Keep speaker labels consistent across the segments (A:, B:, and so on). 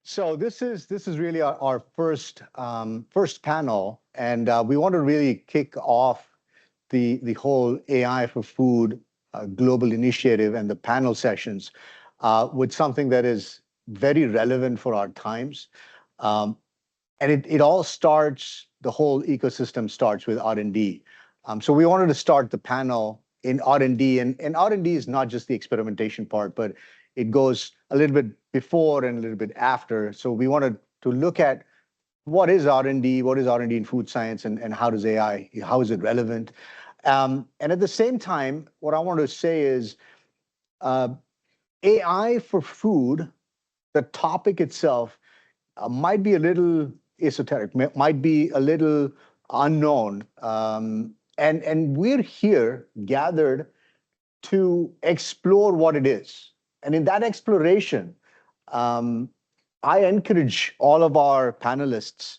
A: So this is really our first panel, and we want to really kick off the whole AI for food global initiative and the panel sessions with something that is very relevant for our times. Um, and it all starts, the whole ecosystem starts with R&D. So we wanted to start the panel in R&D, and R&D is not just the experimentation part, but it goes a little bit before and a little bit after. So we wanted to look at what is R&D, what is R&D in food science, and how does AI, how is it relevant? And at the same time, what I want to say is uh, AI for food, the topic itself might be a little esoteric, might be a little unknown. And we're here gathered to explore what it is. And in that exploration, um, I encourage all of our panelists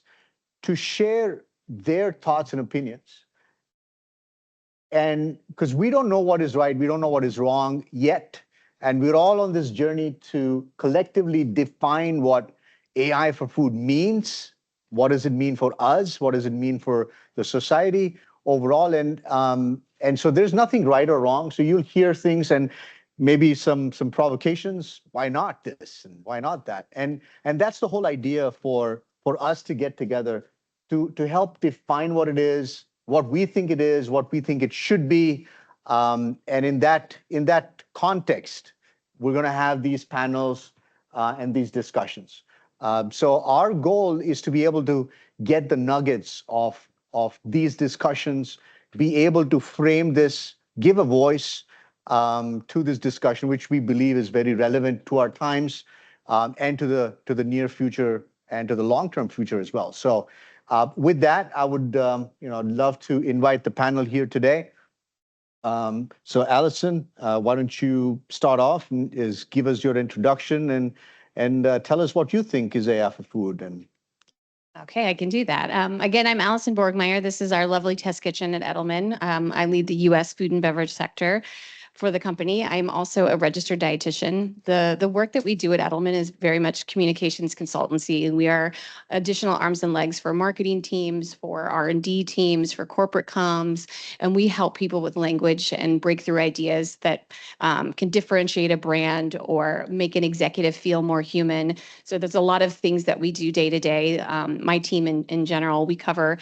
A: to share their thoughts and opinions. And because we don't know what is right, we don't know what is wrong yet. And we're all on this journey to collectively define what AI for food means. What does it mean for us? What does it mean for the society overall? And so there's nothing right or wrong. So you'll hear things and maybe some provocations. Why not this and why not that? And that's the whole idea for us to get together to help define what it is, what we think it is, what we think it should be. And in that context, we're going to have these panels and these discussions. So our goal is to be able to get the nuggets of these discussions, be able to frame this, give a voice to this discussion, which we believe is very relevant to our times and to the near future and to the long-term future as well. So with that, I would love to invite the panel here today. So Alison, why don't you start off and give us your introduction and tell us what you think is AI for food. And
B: Okay, I can do that. Again, I'm Alison Borgmeyer. This is our lovely test kitchen at Edelman. I lead the U.S. food and beverage sector for the company. I'm also a registered dietitian. The work that we do at Edelman is very much communications consultancy, and we are additional arms and legs for marketing teams, for R&D teams, for corporate comms, and we help people with language and breakthrough ideas that can differentiate a brand or make an executive feel more human. So there's a lot of things that we do day to day. My team in general, we cover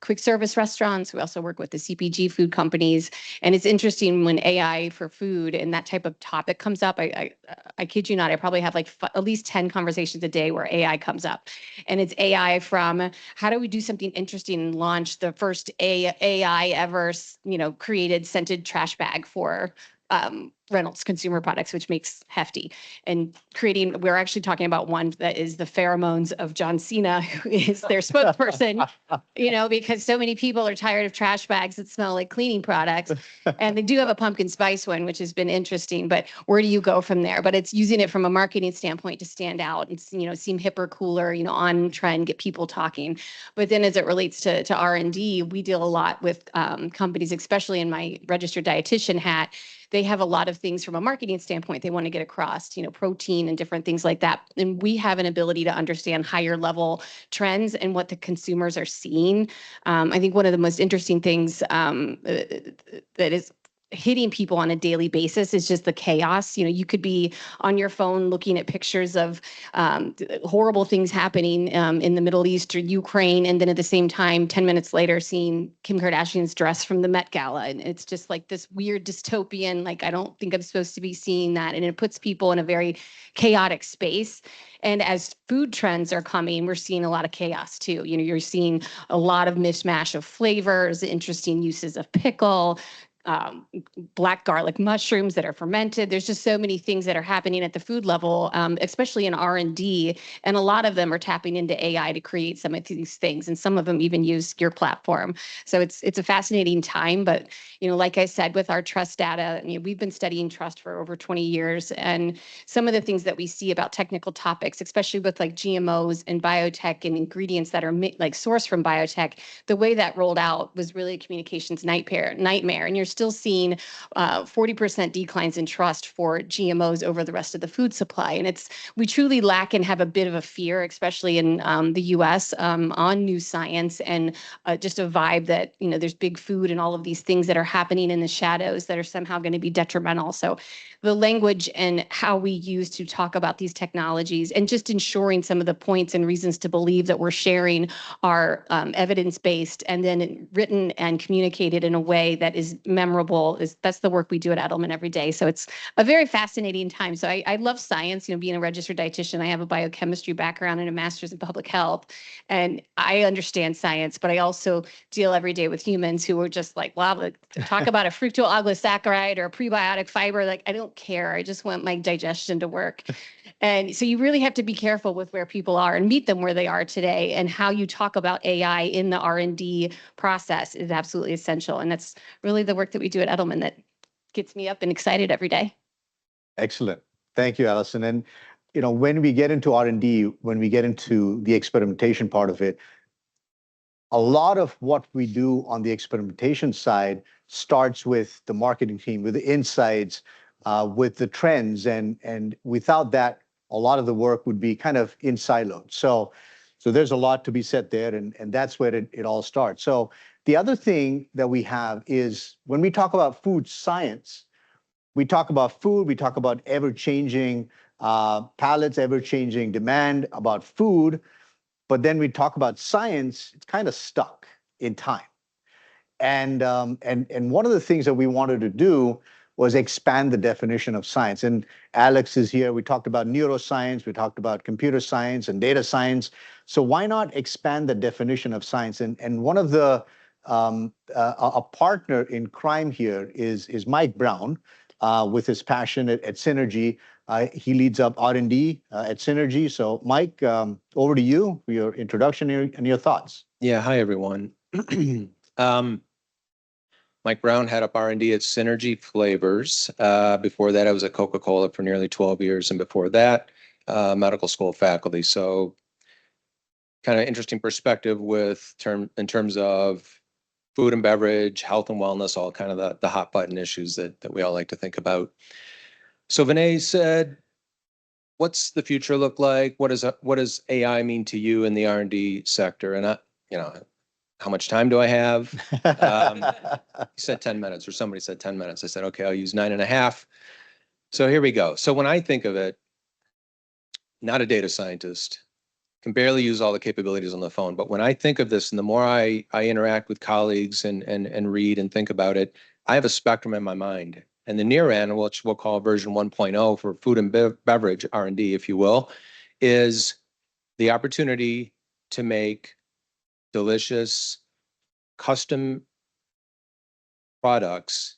B: quick service restaurants. We also work with the CPG food companies, and it's interesting when AI for food and that type of topic comes up. I kid you not, I probably have like at least 10 conversations a day where AI comes up. And it's AI from how do we do something interesting and launch the first AI ever, created scented trash bag for Reynolds Consumer Products, which makes hefty, and we're actually talking about one that is the pheromones of John Cena, who is their spokesperson, because so many people are tired of trash bags that smell like cleaning products. And they do have a pumpkin spice one, which has been interesting, but where do you go from there? But it's using it from a marketing standpoint to stand out and, seem hipper, cooler, on trend, get people talking. But then as it relates to R&D, we deal a lot with companies, especially in my registered dietitian hat. They have a lot of things from a marketing standpoint they want to get across, protein and different things like that. And we have an ability to understand higher level trends and what the consumers are seeing. I think one of the most interesting things that is hitting people on a daily basis is just the chaos. You could be on your phone looking at pictures of horrible things happening in the Middle East or Ukraine, and then at the same time, 10 minutes later, seeing Kim Kardashian's dress from the Met Gala. And it's just like this weird dystopian, like, I don't think I'm supposed to be seeing that. And it puts people in a very chaotic space. And as food trends are coming, we're seeing a lot of chaos too. You're seeing a lot of mishmash of flavors, interesting uses of pickle, black garlic mushrooms that are fermented. There's just so many things that are happening at the food level, especially in R&D, and a lot of them are tapping into AI to create some of these things, and some of them even use your platform. So it's a fascinating time, but like I said, with our trust data, we've been studying trust for over 20 years, and some of the things that we see about technical topics, especially with like GMOs and biotech and ingredients that are sourced from biotech, the way that rolled out was really a communications nightmare, and you're still seeing 40% declines in trust for GMOs over the rest of the food supply. And we truly lack and have a bit of a fear, especially in the US, on new science and just a vibe that, there's big food and all of these things that are happening in the shadows that are somehow going to be detrimental. So the language and how we use to talk about these technologies and just ensuring some of the points and reasons to believe that we're sharing are evidence-based and then written and communicated in a way that is memorable. That's the work we do at Edelman every day. So it's a very fascinating time. So I love science, being a registered dietitian. I have a biochemistry background and a master's in public health. And I understand science, but I also deal every day with humans who are just like, wow, talk about a fructooligosaccharide or a prebiotic fiber. Like, I don't care. I just want my digestion to work. And so you really have to be careful with where people are and meet them where they are today, and how you talk about AI in the R&D process is absolutely essential. And that's really the work that we do at Edelman that gets me up and excited every day.
A: Excellent. Thank you, Alison. And when we get into R&D, when we get into the experimentation part of it, a lot of what we do on the experimentation side starts with the marketing team, with the insights, with the trends, and without that, a lot of the work would be kind of in siloed. So there's a lot to be said there, and that's where it all starts. So the other thing that we have is when we talk about food science, we talk about food, we talk about ever-changing palates, ever-changing demand about food, but then we talk about science, it's kind of stuck in time. And one of the things that we wanted to do was expand the definition of science. And Alex is here. We talked about neuroscience, we talked about computer science and data science. So why not expand the definition of science? And one of the a partner in crime here is Mike Brown, with his passion at Synergy. He leads up R&D at Synergy. So Mike, over to you for your introduction and your thoughts.
C: Yeah, hi everyone. Mike Brown, head up R&D at Synergy Flavors. Before that, I was at Coca-Cola for nearly 12 years, and before that, medical school faculty. So kind of interesting perspective in terms of food and beverage, health and wellness, all kind of the hot button issues that we all like to think about. So Vinay said, what's the future look like? What does AI mean to you in the R&D sector? And how much time do I have? He said 10 minutes, or somebody said 10 minutes. I said, okay, I'll use 9.5. So here we go. So when I think of it, not a data scientist, can barely use all the capabilities on the phone. But when I think of this, and the more I interact with colleagues and read and think about it, I have a spectrum in my mind. And the near end, which we'll call version 1.0 for food and beverage R&D, if you will, is the opportunity to make delicious, custom products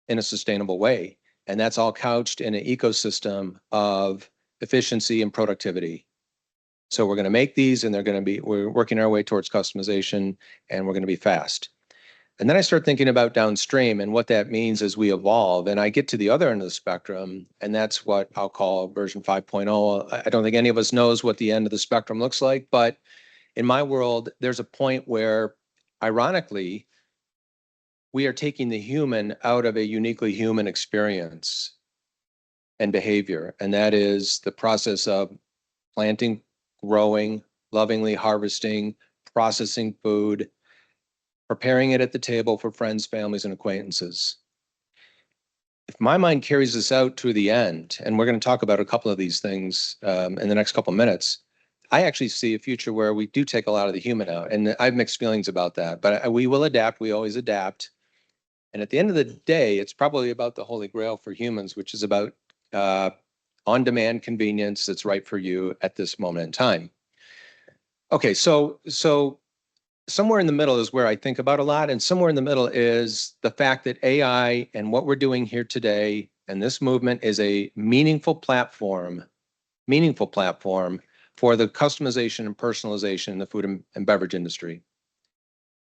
C: in a sustainable way. And that's all couched in an ecosystem of efficiency and productivity. So we're going to make these, and we're working our way towards customization, and we're going to be fast. And then I start thinking about downstream and what that means as we evolve. And I get to the other end of the spectrum, and that's what I'll call version 5.0. I don't think any of us knows what the end of the spectrum looks like, but in my world, there's a point where, ironically, we are taking the human out of a uniquely human experience and behavior. And that is the process of planting, growing, lovingly harvesting, processing food, preparing it at the table for friends, families, and acquaintances. If my mind carries us out to the end, and we're going to talk about a couple of these things in the next couple of minutes, I actually see a future where we do take a lot of the human out. And I have mixed feelings about that, but we will adapt. We always adapt. And at the end of the day, it's probably about the holy grail for humans, which is about on-demand convenience that's right for you at this moment in time. Okay, so somewhere in the middle is where I think about a lot, and somewhere in the middle is the fact that AI and what we're doing here today and this movement is a meaningful platform for the customization and personalization in the food and beverage industry.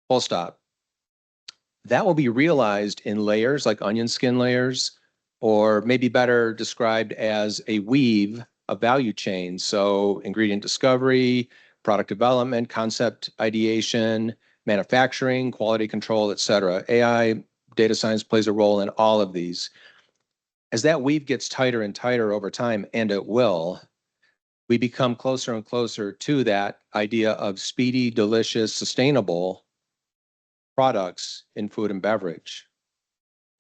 C: Full stop. That will be realized in layers like onion skin layers, or maybe better described as a weave of value chains. So ingredient discovery, product development, concept ideation, manufacturing, quality control, et cetera. AI data science plays a role in all of these. As that weave gets tighter and tighter over time, and it will, we become closer and closer to that idea of speedy, delicious, sustainable products in food and beverage.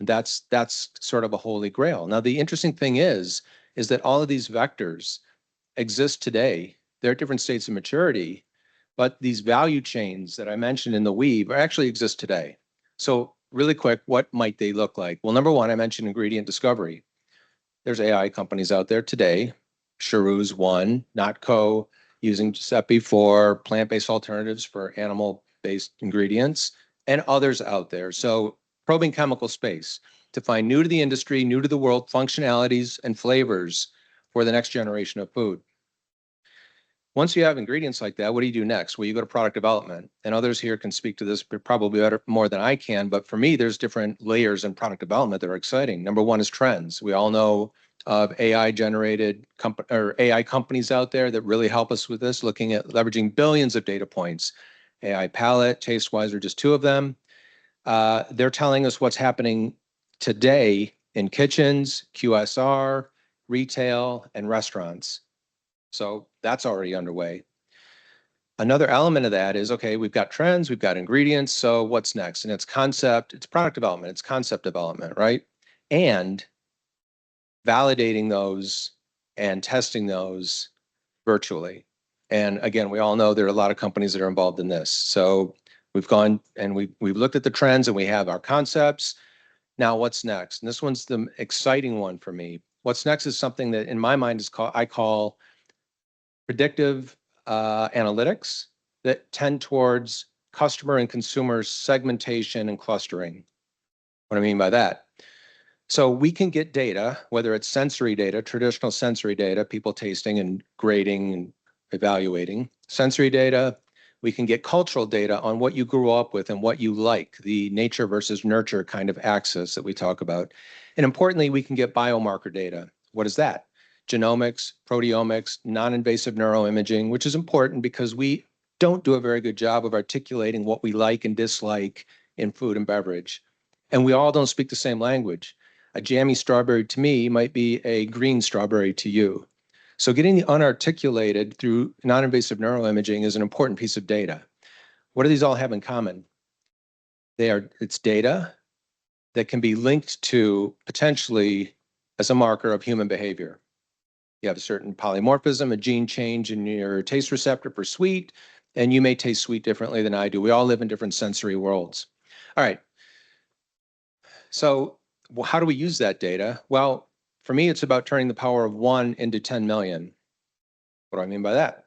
C: And that's sort of a holy grail. Now, the interesting thing is that all of these vectors exist today. They're at different states of maturity, but these value chains that I mentioned in the weave actually exist today. So really quick, what might they look like? Well, number one, I mentioned ingredient discovery. There's AI companies out there today. Charu's one, Notco using Giuseppe for plant-based alternatives for animal-based ingredients, and others out there. So probing chemical space to find new to the industry, new to the world functionalities and flavors for the next generation of food. Once you have ingredients like that, what do you do next? Well, you go to product development, and others here can speak to this probably better, more than I can. But for me, there's different layers in product development that are exciting. Number one is trends. We all know of AI-generated AI companies out there that really help us with this, looking at leveraging billions of data points. AI Palette, TasteWise are just two of them. They're telling us what's happening today in kitchens, QSR, retail, and restaurants. So that's already underway. Another element of that is, okay, we've got trends, we've got ingredients, so what's next? And it's concept, it's product development, it's concept development, right? And validating those and testing those virtually. And again, we all know there are a lot of companies that are involved in this. So we've gone and we've looked at the trends and we have our concepts. Now what's next? And this one's the exciting one for me. What's next is something that in my mind is I call predictive analytics that tend towards customer and consumer segmentation and clustering. What do I mean by that? So we can get data, whether it's sensory data, traditional sensory data, people tasting and grading and evaluating, sensory data. We can get cultural data on what you grew up with and what you like, the nature versus nurture kind of axis that we talk about. And importantly, we can get biomarker data. What is that? Genomics, proteomics, non-invasive neuroimaging, which is important because we don't do a very good job of articulating what we like and dislike in food and beverage. And we all don't speak the same language. A jammy strawberry to me might be a green strawberry to you. So getting the unarticulated through non-invasive neuroimaging is an important piece of data. What do these all have in common? It's data that can be linked to potentially as a marker of human behavior. You have a certain polymorphism, a gene change in your taste receptor for sweet, and you may taste sweet differently than I do. We all live in different sensory worlds. All right. So how do we use that data? Well, for me, it's about turning the power of 1 into 10 million. What do I mean by that?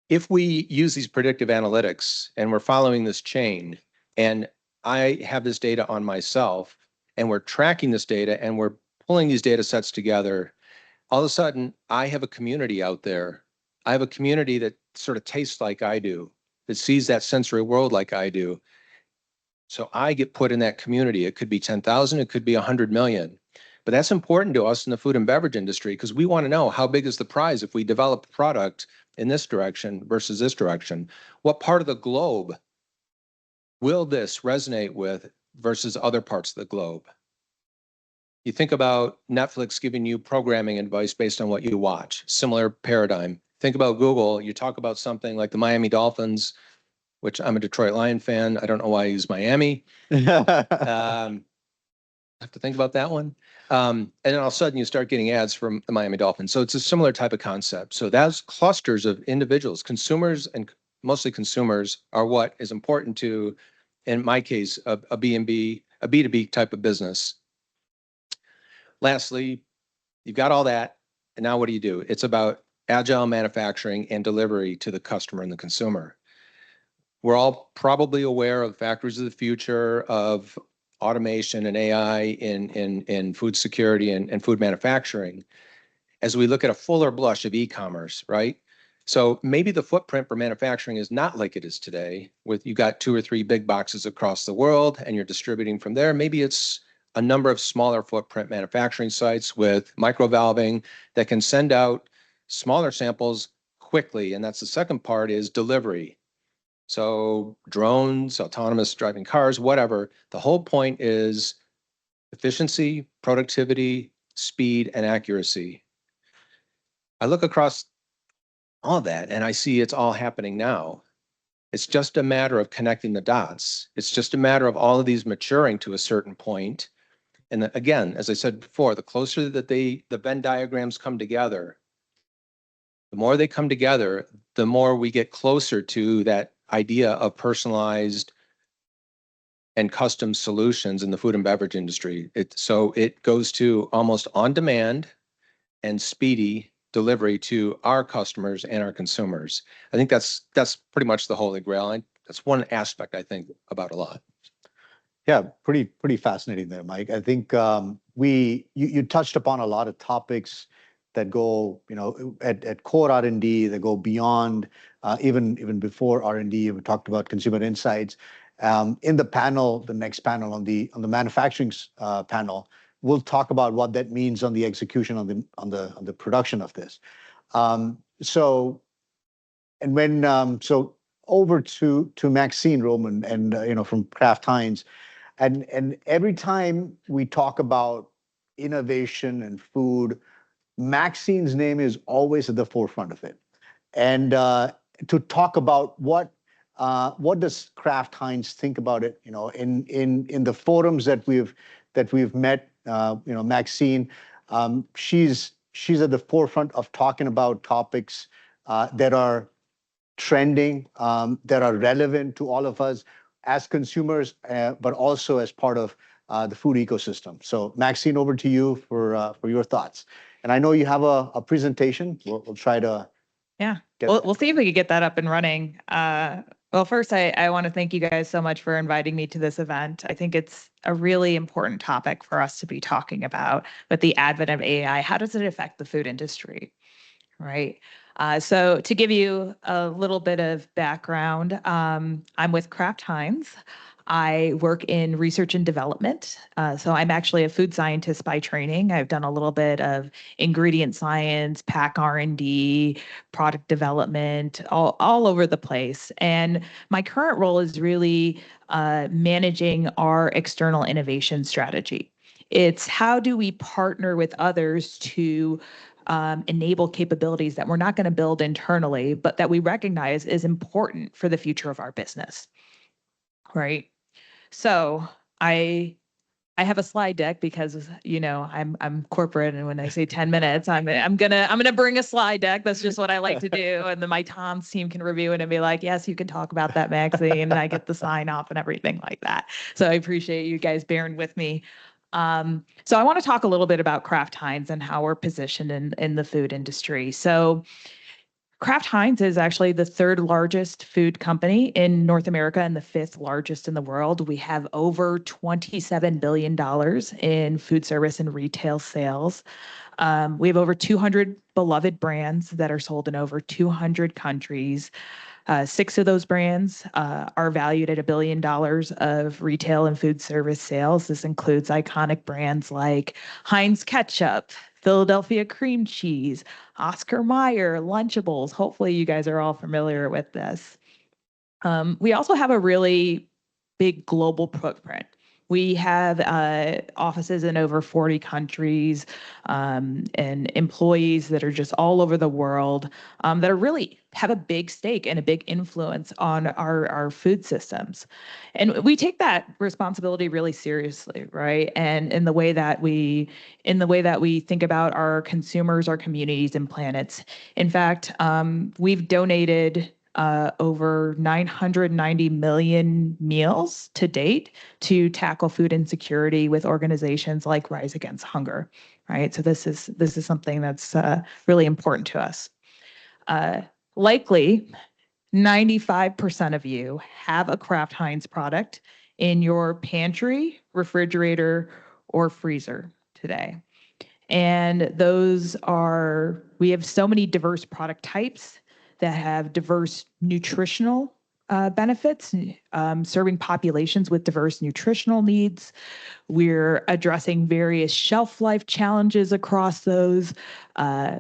C: If we use these predictive analytics and we're following this chain, and I have this data on myself, and we're tracking this data and we're pulling these data sets together, all of a sudden, I have a community out there. I have a community that sort of tastes like I do, that sees that sensory world like I do. So I get put in that community. It could be 10,000, it could be 100 million. But that's important to us in the food and beverage industry because we want to know how big is the prize if we develop a product in this direction versus this direction. What part of the globe will this resonate with versus other parts of the globe? You think about Netflix giving you programming advice based on what you watch, similar paradigm. Think about Google, you talk about something like the Miami Dolphins, which I'm a Detroit Lion fan. I don't know why I use Miami. I have to think about that one. And then all of a sudden you start getting ads from the Miami Dolphins. So it's a similar type of concept. So that's clusters of individuals, consumers, and mostly consumers are what is important to, in my case, a B2B type of business. Lastly, you've got all that, and now what do? It's about agile manufacturing and delivery to the customer and the consumer. We're all probably aware of factories of the future of automation and AI in food security and food manufacturing as we look at a fuller blush of e-commerce, right? So maybe the footprint for manufacturing is not like it is today with you got 2 or 3 big boxes across the world and you're distributing from there. Maybe it's a number of smaller footprint manufacturing sites with microvalving that can send out smaller samples quickly. And that's the second part is delivery. So drones, autonomous driving cars, whatever. The whole point is efficiency, productivity, speed, and accuracy. I look across all that and I see it's all happening now. It's just a matter of connecting the dots. It's just a matter of all of these maturing to a certain point. And again, as I said before, the closer that the Venn diagrams come together, the more they come together, the more we get closer to that idea of personalized and custom solutions in the food and beverage industry. So it goes to almost on demand and speedy delivery to our customers and our consumers. I think that's pretty much the holy grail. That's one aspect I think about a lot.
A: Yeah, pretty fascinating there, Mike. I think you touched upon a lot of topics that go, at core R&D, that go beyond even before R&D. We talked about consumer insights. In the panel, the next panel on the manufacturing panel, we'll talk about what that means on the execution on the production of this. So over to Maxine Roman and from Kraft Heinz. And every time we talk about innovation and food, Maxine's name is always at the forefront of it. And to talk about what does Kraft Heinz think about it, in the forums that we've met, Maxine, she's at the forefront of talking about topics that are trending, that are relevant to all of us as consumers, but also as part of the food ecosystem. So Maxine, over to you for your thoughts. And I know you have a presentation. We'll try to.
D: Yeah, we'll see if we can get that up and running. Well, first, I want to thank you guys so much for inviting me to this event. I think it's a really important topic for us to be talking about with the advent of AI. How does it affect the food industry, right? So to give you a little bit of background, I'm with Kraft Heinz. I work in research and development. So I'm actually a food scientist by training. I've done a little bit of ingredient science, pack R&D, product development, all over the place. And my current role is really managing our external innovation strategy. It's how do we partner with others to enable capabilities that we're not going to build internally, but that we recognize is important for the future of our business, right? So I have a slide deck because I'm corporate, and when I say 10 minutes, I'm gonna bring a slide deck. That's just what I like to do, and then my Tom's team can review it and be like, yes, you can talk about that, Maxine, and I get the sign off and everything like that. So I appreciate you guys bearing with me. So I want to talk a little bit about Kraft Heinz and how we're positioned in the food industry. So Kraft Heinz is actually the third largest food company in North America and the fifth largest in the world. We have over $27 billion in food service and retail sales. We have over 200 beloved brands that are sold in over 200 countries. 6 of those brands are valued at $1 billion of retail and food service sales. This includes iconic brands like Heinz Ketchup, Philadelphia Cream Cheese, Oscar Mayer, Lunchables. Hopefully you guys are all familiar with this. We also have a really big global footprint. We have offices in over 40 countries and employees that are just all over the world that are really have a big stake and a big influence on our food systems. And we take that responsibility really seriously, right? And in the way that we think about our consumers, our communities, and planets. In fact, we've donated over 990 million meals to date to tackle food insecurity with organizations like Rise Against Hunger, right? So this is something that's really important to us. Likely, 95% of you have a Kraft Heinz product in your pantry, refrigerator, or freezer today. And we have so many diverse product types that have diverse nutritional benefits, serving populations with diverse nutritional needs. We're addressing various shelf life challenges across those,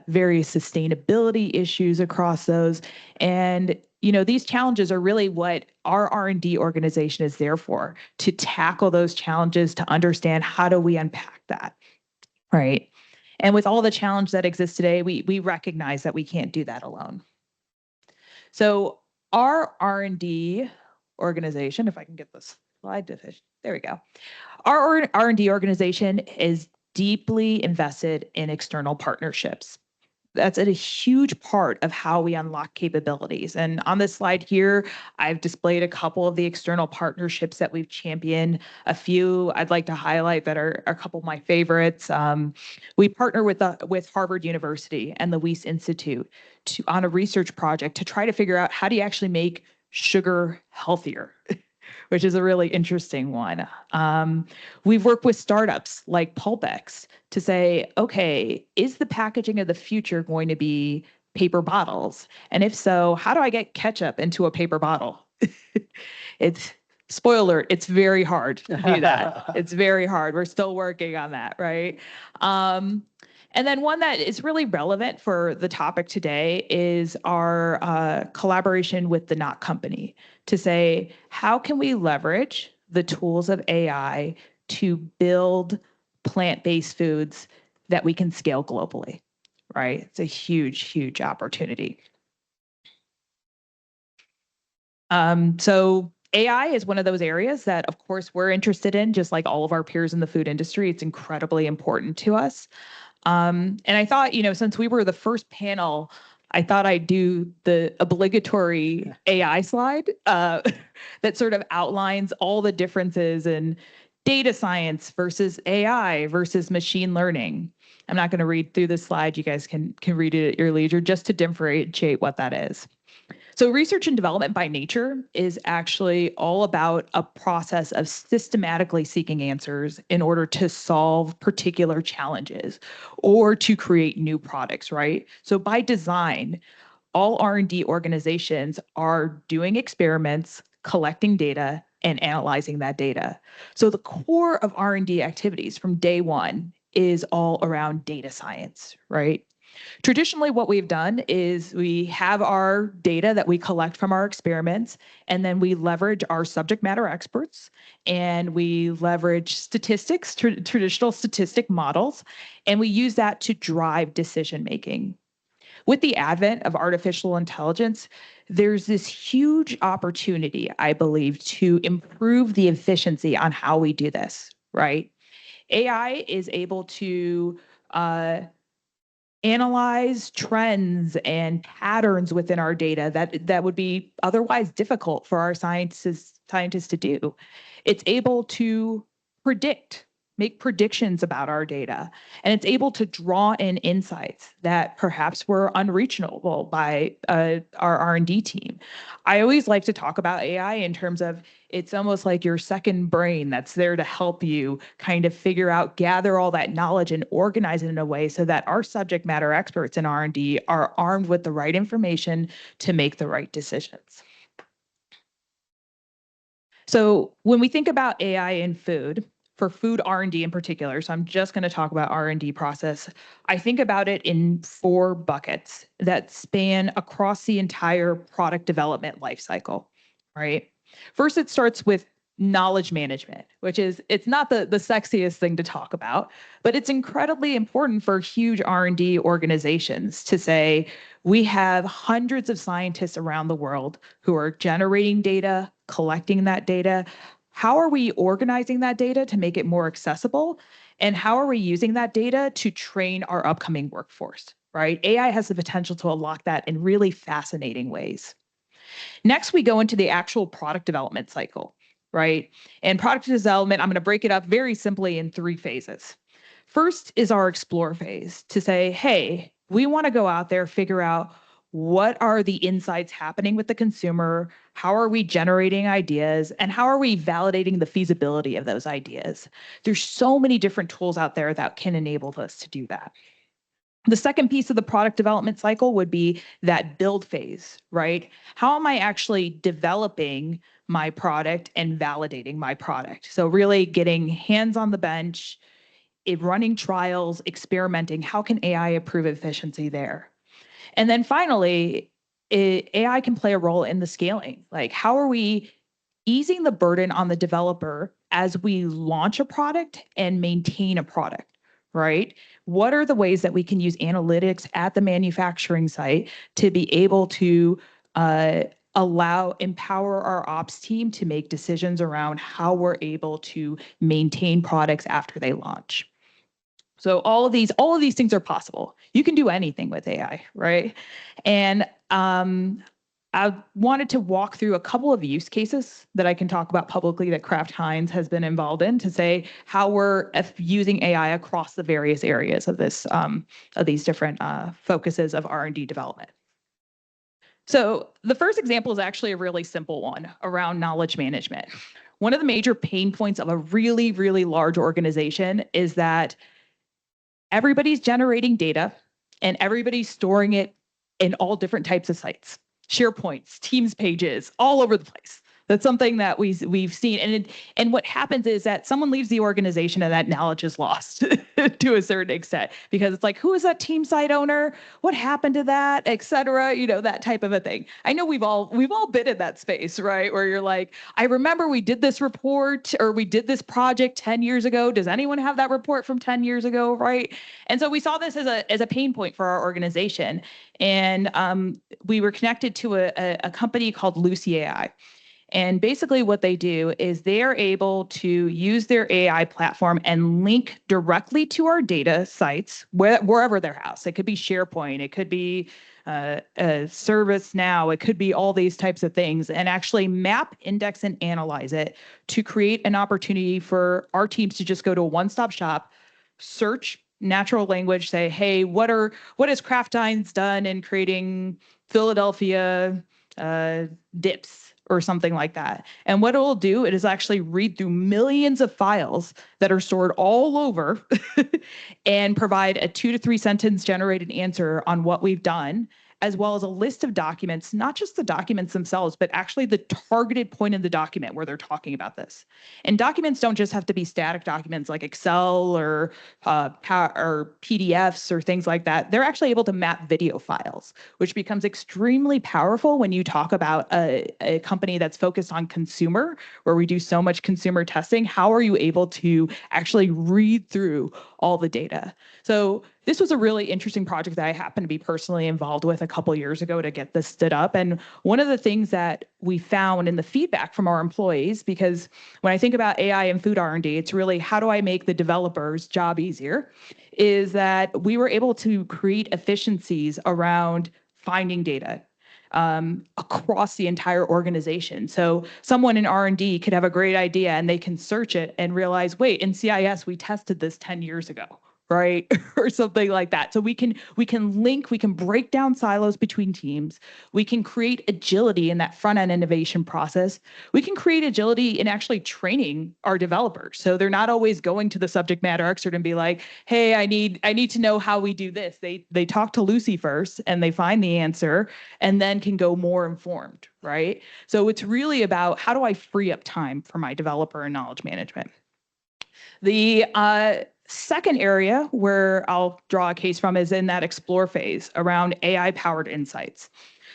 D: various sustainability issues across those. And these challenges are really what our R&D organization is there for, to tackle those challenges, to understand how do we unpack that, right? And with all the challenge that exists today, we recognize that we can't do that alone. So our R&D organization, if I can get this slide to fish, there we go. Our R&D organization is deeply invested in external partnerships. That's a huge part of how we unlock capabilities. And on this slide here, I've displayed a couple of the external partnerships that we've championed. A few I'd like to highlight that are a couple of my favorites. We partner with Harvard University and the Weiss Institute on a research project to try to figure out how do you actually make sugar healthier, which is a really interesting one. We've worked with startups like Pulpex to say, okay, is the packaging of the future going to be paper bottles? And if so, how do I get ketchup into a paper bottle? Spoiler alert, it's very hard to do that. It's very hard. We're still working on that, right? And then one that is really relevant for the topic today is our collaboration with the Knot Company to say, how can we leverage the tools of AI to build plant-based foods that we can scale globally, right? It's a huge, huge opportunity. So AI is one of those areas that, of course, we're interested in, just like all of our peers in the food industry. It's incredibly important to us. And I thought, since we were the first panel, I thought I'd do the obligatory AI slide that sort of outlines all the differences in data science versus AI versus machine learning. I'm not going to read through this slide. You guys can read it at your leisure, just to differentiate what that is. So research and development by nature is actually all about a process of systematically seeking answers in order to solve particular challenges or to create new products, right? So by design, all R&D organizations are doing experiments, collecting data, and analyzing that data. So the core of R&D activities from day one is all around data science, right? Traditionally, what we've done is we have our data that we collect from our experiments, and then we leverage our subject matter experts, and we leverage statistics, traditional statistic models, and we use that to drive decision making. With the advent of artificial intelligence, there's this huge opportunity, I believe, to improve the efficiency on how we do this, right? AI is able to analyze trends and patterns within our data that would be otherwise difficult for our scientists to do. It's able to make predictions about our data, and it's able to draw in insights that perhaps were unreachable by our R&D team. I always like to talk about AI in terms of it's almost like your second brain that's there to help you kind of figure out, gather all that knowledge and organize it in a way so that our subject matter experts in R&D are armed with the right information to make the right decisions. So when we think about AI in food, for food R&D in particular, so I'm just going to talk about R&D process, I think about it in 4 buckets that span across the entire product development lifecycle, right? First, it starts with knowledge management, which is, it's not the sexiest thing to talk about, but it's incredibly important for huge R&D organizations to say, we have hundreds of scientists around the world who are generating data, collecting that data. How are we organizing that data to make it more accessible? And how are we using that data to train our upcoming workforce, right? AI has the potential to unlock that in really fascinating ways. Next, we go into the actual product development cycle, right? And product development, I'm going to break it up very simply in 3 phases. First is our explore phase to say, hey, we want to go out there, figure out what are the insights happening with the consumer, how are we generating ideas, and how are we validating the feasibility of those ideas? There's so many different tools out there that can enable us to do that. The second piece of the product development cycle would be that build phase, right? How am I actually developing my product and validating my product? So really getting hands on the bench, running trials, experimenting. How can AI improve efficiency there? And then finally, AI can play a role in the scaling. Like, how are we easing the burden on the developer as we launch a product and maintain a product, right? What are the ways that we can use analytics at the manufacturing site to be able to empower our ops team to make decisions around how we're able to maintain products after they launch? So all of these things are possible. You can do anything with AI, right? And I wanted to walk through a couple of use cases that I can talk about publicly that Kraft Heinz has been involved in to say how we're using AI across the various areas of this of these different focuses of R&D development. So the first example is actually a really simple one around knowledge management. One of the major pain points of a really, really large organization is that everybody's generating data and everybody's storing it in all different types of sites, SharePoints, Teams pages, all over the place. That's something that we've seen. And what happens is that someone leaves the organization and that knowledge is lost to a certain extent, because it's like, who is that team site owner? What happened to that, et cetera? You know, that type of a thing. I know we've all been in that space, right? Where you're like, I remember we did this report or we did this project 10 years ago. Does anyone have that report from 10 years ago, right? And so we saw this as a pain point for our organization. And we were connected to a company called Lucy AI. And basically what they do is they are able to use their AI platform and link directly to our data sites, wherever they're housed. It could be SharePoint, it could be ServiceNow, it could be all these types of things, and actually map, index, and analyze it to create an opportunity for our teams to just go to a one-stop shop, search natural language, say, hey, what has Kraft Heinz done in creating Philadelphia dips or something like that. And what it will do, it is actually read through millions of files that are stored all over and provide a 2 to 3 sentence generated answer on what we've done, as well as a list of documents, not just the documents themselves, but actually the targeted point in the document where they're talking about this. And documents don't just have to be static documents like Excel or PDFs or things like that. They're actually able to map video files, which becomes extremely powerful when you talk about a company that's focused on consumer, where we do so much consumer testing. How are you able to actually read through all the data? So this was a really interesting project that I happened to be personally involved with a couple years ago to get this stood up. And one of the things that we found in the feedback from our employees, because when I think about AI and food R&D, it's really how do I make the developer's job easier, is that we were able to create efficiencies around finding data across the entire organization. So someone in R&D could have a great idea and they can search it and realize, wait, in CIS, we tested this 10 years ago, right? Or something like that. So we can link, we can break down silos between teams. We can create agility in that front end innovation process. We can create agility in actually training our developers. So they're not always going to the subject matter expert and be like, hey, I need to know how we do this. They talk to Lucy first and they find the answer and then can go more informed, right? So it's really about how do I free up time for my developer and knowledge management. The second area where I'll draw a case from is in that explore phase around AI-powered insights.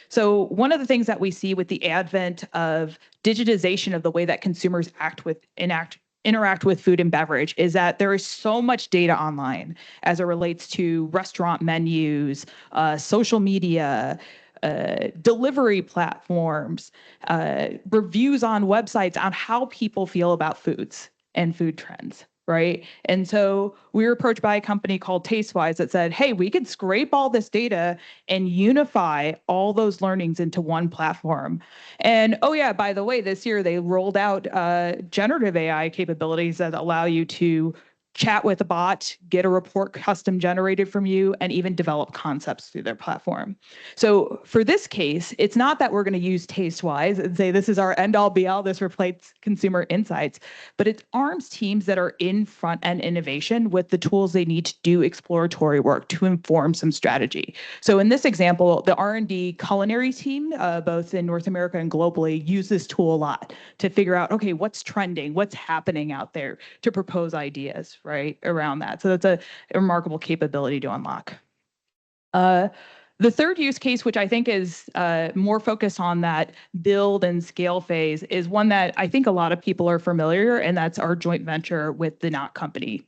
D: So one of the things that we see with the advent of digitization of the way that consumers interact with food and beverage is that there is so much data online as it relates to restaurant menus, social media, delivery platforms, reviews on websites on how people feel about foods and food trends, right? And so we were approached by a company called Tastewise that said, hey, we could scrape all this data and unify all those learnings into one platform. And oh yeah, by the way, this year they rolled out generative AI capabilities that allow you to chat with a bot, get a report custom generated from you, and even develop concepts through their platform. So for this case, it's not that we're going to use Tastewise and say this is our end-all be-all, this replaces consumer insights, but it arms teams that are in front-end innovation with the tools they need to do exploratory work to inform some strategy. So in this example, the R&D culinary team, both in North America and globally, use this tool a lot to figure out, okay, what's trending, what's happening out there, to propose ideas, right, around that. So that's a remarkable capability to unlock. The third use case, which I think is more focused on that build and scale phase, is one that I think a lot of people are familiar, and that's our joint venture with the Knot Company.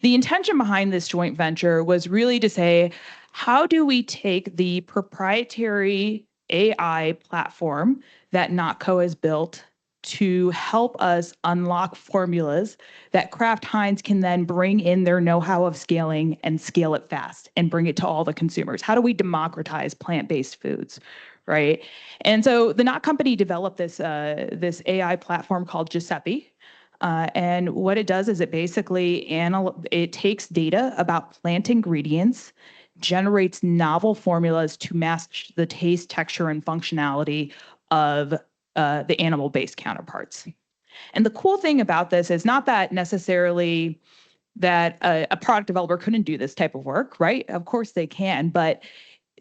D: The intention behind this joint venture was really to say, how do we take the proprietary AI platform that Notco has built to help us unlock formulas that Kraft Heinz can then bring in their know-how of scaling and scale it fast and bring it to all the consumers? How do we democratize plant-based foods, right? And so the Knot Company developed this AI platform called Giuseppe. And what it does is it basically it takes data about plant ingredients, generates novel formulas to match the taste, texture, and functionality of the animal-based counterparts. And the cool thing about this is not that necessarily that a product developer couldn't do this type of work, right? Of course they can, but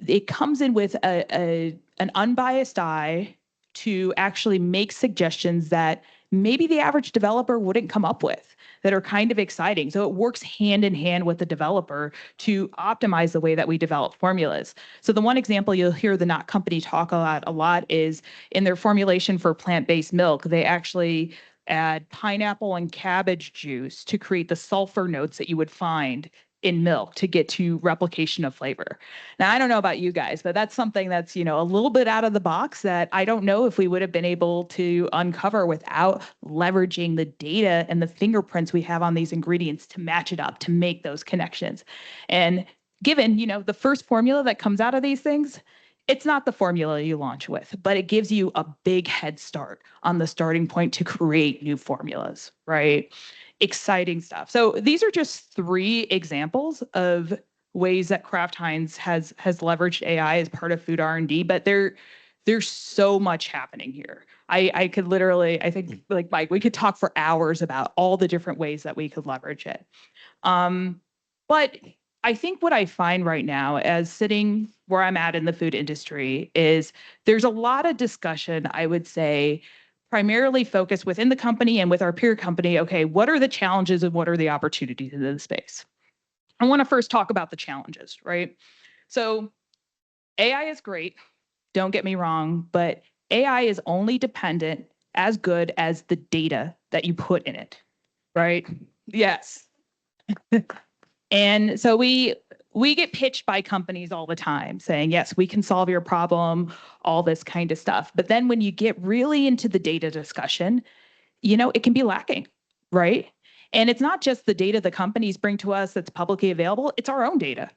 D: it comes in with an unbiased eye to actually make suggestions that maybe the average developer wouldn't come up with, that are kind of exciting. So it works hand in hand with the developer to optimize the way that we develop formulas. So the one example you'll hear the Knot Company talk a lot is in their formulation for plant-based milk, they actually add pineapple and cabbage juice to create the sulfur notes that you would find in milk to get to replication of flavor. Now, I don't know about you guys, but that's something that's, a little bit out of the box that I don't know if we would have been able to uncover without leveraging the data and the fingerprints we have on these ingredients to match it up, to make those connections. And given, the first formula that comes out of these things, it's not the formula you launch with, but it gives you a big head start on the starting point to create new formulas, right? Exciting stuff. So these are just 3 examples of ways that Kraft Heinz has leveraged AI as part of food R&D, but there's so much happening here. I could literally, I think, like Mike, we could talk for hours about all the different ways that we could leverage it. But I think what I find right now, as sitting where I'm at in the food industry, is there's a lot of discussion, I would say, primarily focused within the company and with our peer company. Okay, what are the challenges and what are the opportunities in this space? I want to first talk about the challenges, right? So AI is great, don't get me wrong, but AI is only dependent as good as the data that you put in it, right? Yes. And so we get pitched by companies all the time saying, yes, we can solve your problem, all this kind of stuff. But then when you get really into the data discussion, it can be lacking, right? And it's not just the data the companies bring to us that's publicly available, it's our own data,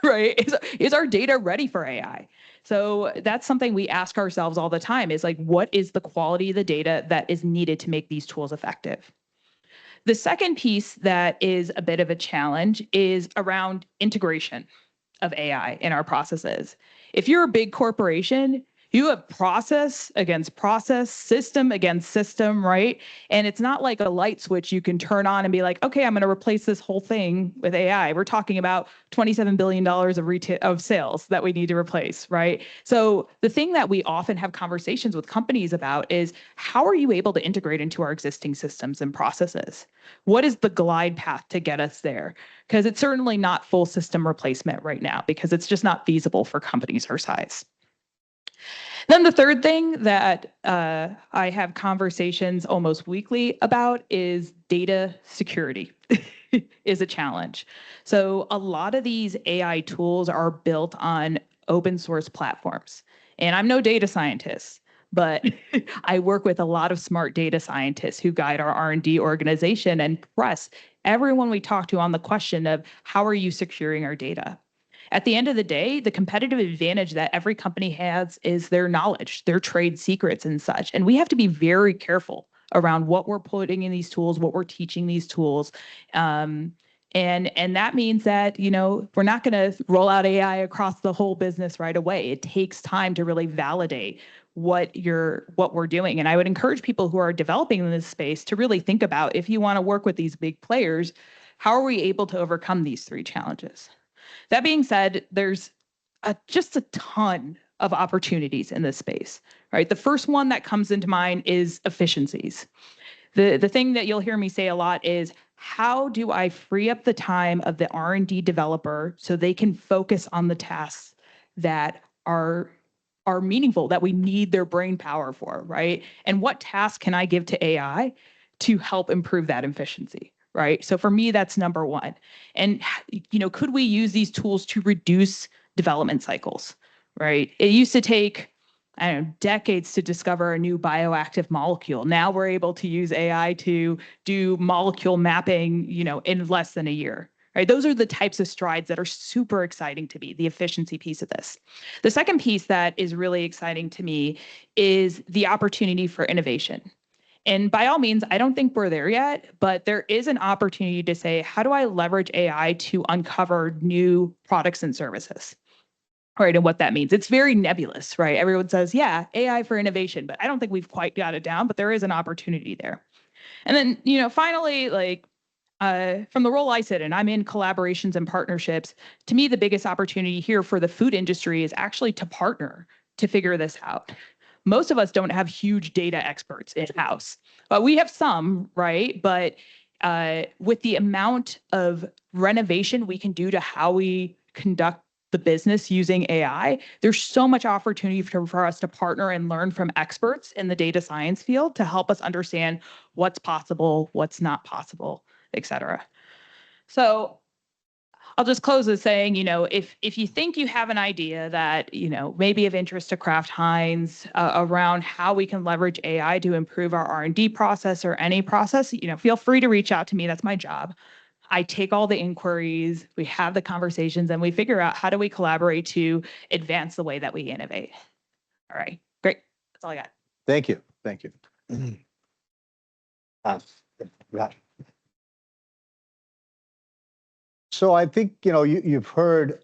D: right? Is our data ready for AI? So that's something we ask ourselves all the time, is like, what is the quality of the data that is needed to make these tools effective? The second piece that is a bit of a challenge is around integration of AI in our processes. If you're a big corporation, you have process against process, system against system, right? And it's not like a light switch you can turn on and be like, okay, I'm going to replace this whole thing with AI. We're talking about $27 billion of sales that we need to replace, right? So the thing that we often have conversations with companies about is, how are you able to integrate into our existing systems and processes? What is the glide path to get us there? Because it's certainly not full system replacement right now, because it's just not feasible for companies our size. Then the third thing that I have conversations almost weekly about is data security is a challenge. So a lot of these AI tools are built on open source platforms. And I'm no data scientist, but I work with a lot of smart data scientists who guide our R&D organization and press everyone we talk to on the question of, how are you securing our data? At the end of the day, the competitive advantage that every company has is their knowledge, their trade secrets and such. And we have to be very careful around what we're putting in these tools, what we're teaching these tools. And that means that, we're not going to roll out AI across the whole business right away. It takes time to really validate what we're doing. And I would encourage people who are developing in this space to really think about, if you want to work with these big players, how are we able to overcome these 3 challenges? That being said, there's just a ton of opportunities in this space, right? The first one that comes into mind is efficiencies. The thing that you'll hear me say a lot is, how do I free up the time of the R&D developer so they can focus on the tasks that are meaningful, that we need their brain power for, right? And what task can I give to AI to help improve that efficiency, right? So for me, that's number one. And, could we use these tools to reduce development cycles, right? It used to take, I don't know, decades to discover a new bioactive molecule. Now we're able to use AI to do molecule mapping, in less than a year. Right? Those are the types of strides that are super exciting to me, the efficiency piece of this. The second piece that is really exciting to me is the opportunity for innovation. And by all means, I don't think we're there yet, but there is an opportunity to say, how do I leverage AI to uncover new products and services? Right, and what that means. It's very nebulous, right? Everyone says, yeah, AI for innovation, but I don't think we've quite got it down, but there is an opportunity there. And then, finally, from the role I sit in, I'm in collaborations and partnerships. To me, the biggest opportunity here for the food industry is actually to partner to figure this out. Most of us don't have huge data experts in-house. We have some, right? But with the amount of renovation we can do to how we conduct the business using AI, there's so much opportunity for us to partner and learn from experts in the data science field to help us understand what's possible, what's not possible, et cetera. So I'll just close with saying, if you think you have an idea that, may be of interest to Kraft Heinz around how we can leverage AI to improve our R&D process or any process, feel free to reach out to me. That's my job. I take all the inquiries, we have the conversations, and we figure out how do we collaborate to advance the way that we innovate. All right, great. That's all I got.
A: Thank you. Thank you. Right. So I think, you've heard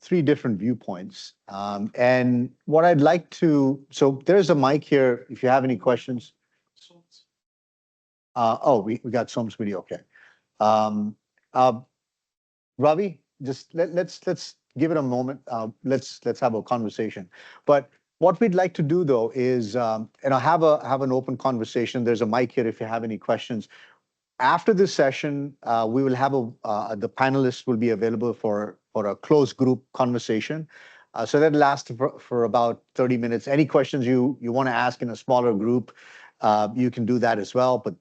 A: three different viewpoints. And what I'd like to, so there's a mic here if you have any questions. We got Som's video, okay. Ravi, just let's give it a moment. Let's have a conversation. But what we'd like to do though is have an open conversation. There's a mic here if you have any questions. After this session, we will have the panelists will be available for a closed group conversation. So that lasts for about 30 minutes. Any questions you want to ask in a smaller group, you can do that as well. But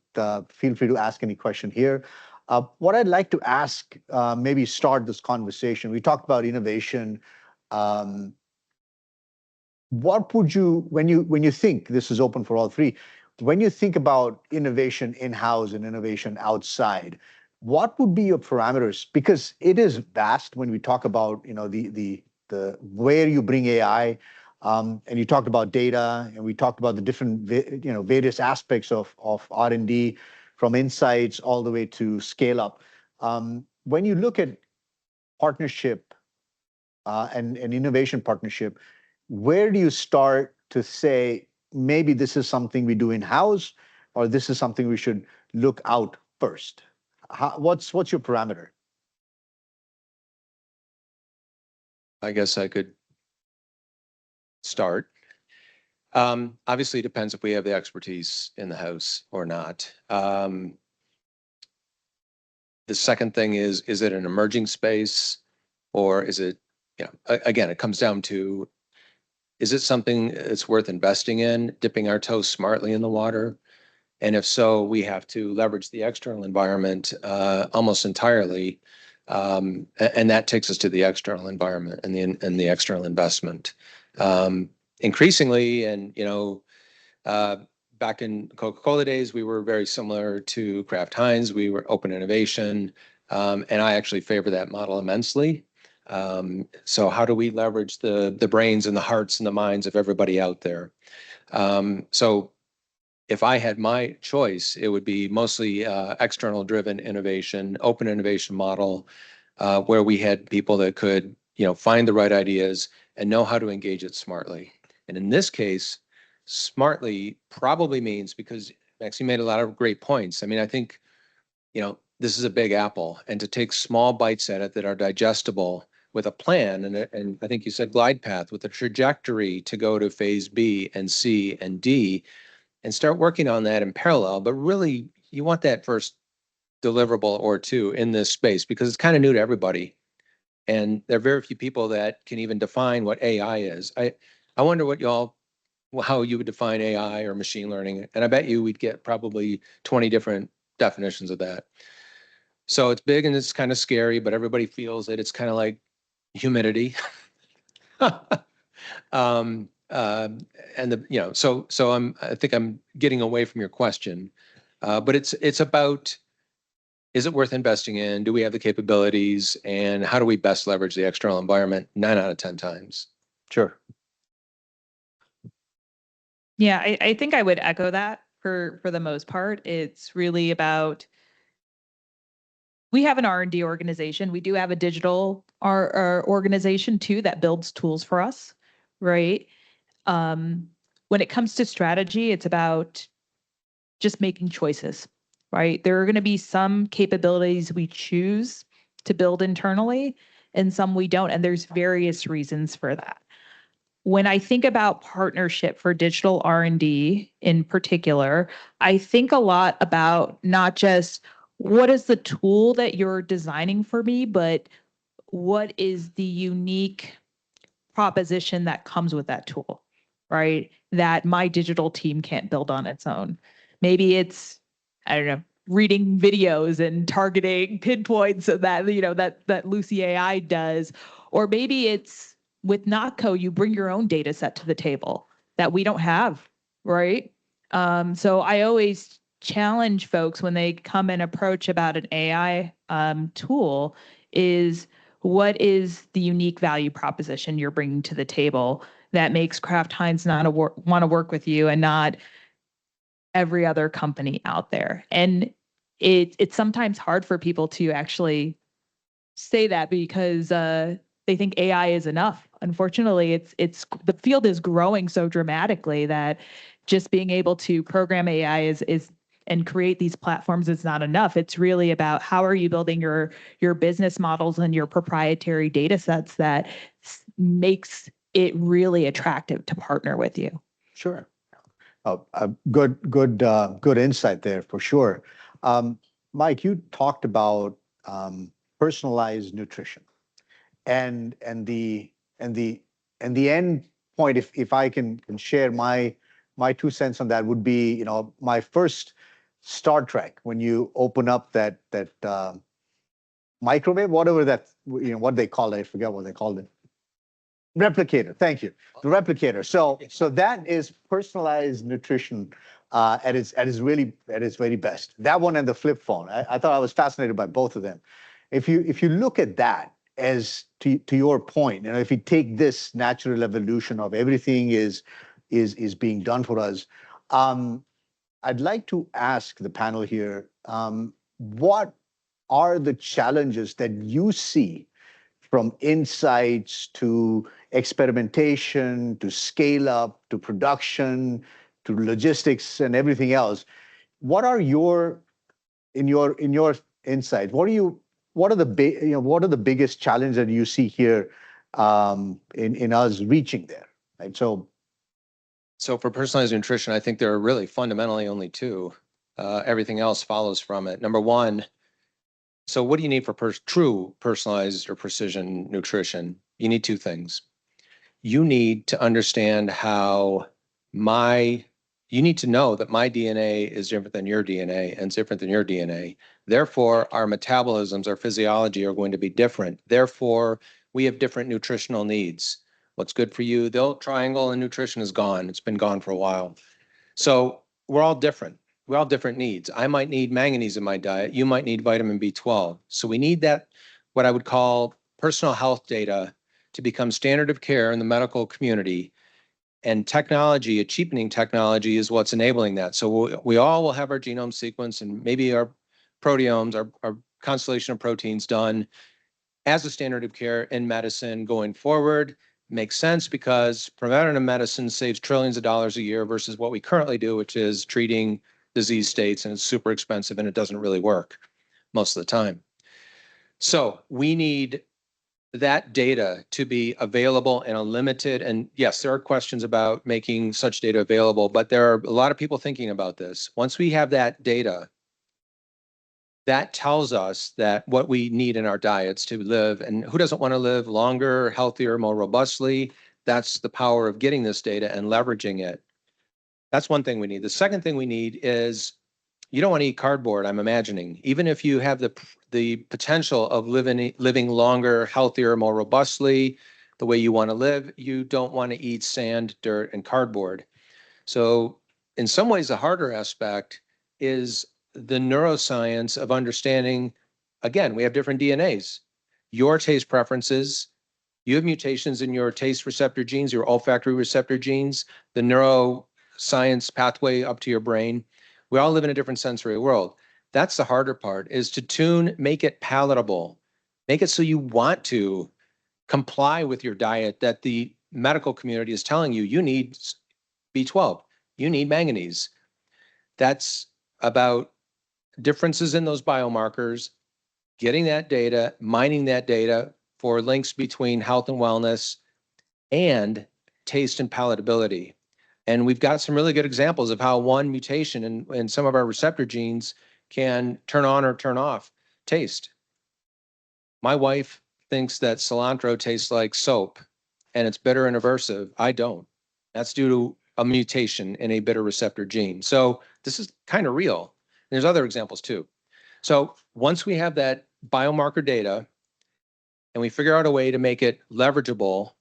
A: feel free to ask any question here. What I'd like to ask, maybe start this conversation. We talked about innovation. What would you, when you think, this is open for all three, when you think about innovation in-house and innovation outside, what would be your parameters? Because it is vast when we talk about, the where you bring AI, and you talked about data, and we talked about the different, various aspects of R&D, from insights all the way to scale up. When you look at partnership and innovation partnership, where do you start to say, maybe this is something we do in-house, or this is something we should look out first? What's your parameter?
C: I guess I could start. Obviously, it depends if we have the expertise in the house or not. The second thing is it an emerging space, or is it, again, it comes down to, is it something that's worth investing in, dipping our toes smartly in the water? And if so, we have to leverage the external environment almost entirely. And that takes us to the external environment and the external investment. Increasingly, and back in Coca-Cola days, we were very similar to Kraft Heinz. We were open innovation, and I actually favor that model immensely. So how do we leverage the brains and the hearts and the minds of everybody out there? So if I had my choice, it would be mostly external driven innovation, open innovation model, where we had people that could, find the right ideas and know how to engage it smartly. And in this case, smartly probably means, because Maxine made a lot of great points. I mean, I think, this is a big apple, and to take small bites at it that are digestible with a plan, and I think you said glide path, with a trajectory to go to phase B and C and D, and start working on that in parallel. But really, you want that first deliverable or two in this space, because it's kind of new to everybody. And there are very few people that can even define what AI is. I wonder what how you would define AI or machine learning. And I bet you we'd get probably 20 different definitions of that. So it's big and it's kind of scary, but everybody feels it. It's kind of like humidity. And I think I'm getting away from your question, but it's about, is it worth investing in? Do we have the capabilities, and how do we best leverage the external environment? 9 out of 10 times.
A: Sure.
D: Yeah, I think I would echo that for the most part. It's really about, we have an R&D organization. We do have a digital our organization too that builds tools for us, right? When it comes to strategy, it's about just making choices, right? There are going to be some capabilities we choose to build internally and some we don't. And there's various reasons for that. When I think about partnership for digital R&D in particular, I think a lot about not just what is the tool that you're designing for me, but what is the unique proposition that comes with that tool, right? That my digital team can't build on its own. Maybe it's, I don't know, reading videos and targeting pinpoints so that, that Lucy AI does. Or maybe it's with Notco, you bring your own data set to the table that we don't have, right? So I always challenge folks when they come and approach about an AI tool is, what is the unique value proposition you're bringing to the table that makes Kraft Heinz not want to work with you and not every other company out there? And it's sometimes hard for people to actually say that because they think AI is enough. Unfortunately, it's the field is growing so dramatically that just being able to program AI is and create these platforms is not enough. It's really about how are you building your business models and your proprietary data sets that makes it really attractive to partner with you.
A: Sure. Good insight there for sure. Mike, you talked about personalized nutrition, and the end point. If I can share my 2 cents on that, would be, my first Star Trek, when you open up that microwave, whatever that, what they call it, I forget what they called it. Replicator. Thank you. The replicator. So that is personalized nutrition at its very best. That one and the flip phone. I thought I was fascinated by both of them. If you look at that as to your point, if you take this natural evolution of everything is being done for us, I'd like to ask the panel here, what are the challenges that you see from insights to experimentation, to scale up, to production, to logistics and everything else? What are in your insight, what are the biggest challenges that you see here in us reaching there? Right.
C: So for personalized nutrition, I think there are really fundamentally only two. Everything else follows from it. Number one, so what do you need for true personalized or precision nutrition? You need two things. You need to understand you need to know that my DNA is different than your DNA and it's different than your DNA. Therefore, our metabolisms, our physiology are going to be different. Therefore, we have different nutritional needs. What's good for you? The old triangle in nutrition is gone. It's been gone for a while. So we're all different. We all have different needs. I might need manganese in my diet. You might need vitamin B12. So we need that, what I would call personal health data, to become standard of care in the medical community. And technology, a cheapening technology, is what's enabling that. So we all will have our genome sequence and maybe our proteomes, our constellation of proteins done as a standard of care in medicine going forward. Makes sense because preventative medicine saves trillions of dollars a year versus what we currently do, which is treating disease states, and it's super expensive and it doesn't really work most of the time. So we need that data to be available and unlimited. And yes, there are questions about making such data available, but there are a lot of people thinking about this. Once we have that data, that tells us that what we need in our diets to live, and who doesn't want to live longer, healthier, more robustly? That's the power of getting this data and leveraging it. That's one thing we need. The second thing we need is you don't want to eat cardboard, I'm imagining. Even if you have the potential of living longer, healthier, more robustly, the way you want to live, you don't want to eat sand, dirt, and cardboard. So in some ways, the harder aspect is the neuroscience of understanding, again, we have different DNAs. Your taste preferences, you have mutations in your taste receptor genes, your olfactory receptor genes, the neuroscience pathway up to your brain. We all live in a different sensory world. That's the harder part, is to tune, make it palatable, make it so you want to comply with your diet that the medical community is telling you, you need B12, you need manganese. That's about differences in those biomarkers, getting that data, mining that data for links between health and wellness and taste and palatability. And we've got some really good examples of how one mutation in some of our receptor genes can turn on or turn off taste. My wife thinks that cilantro tastes like soap and it's bitter and aversive. I don't. That's due to a mutation in a bitter receptor gene. So this is kind of real. There's other examples too. So once we have that biomarker data and we figure out a way to make it leverageable,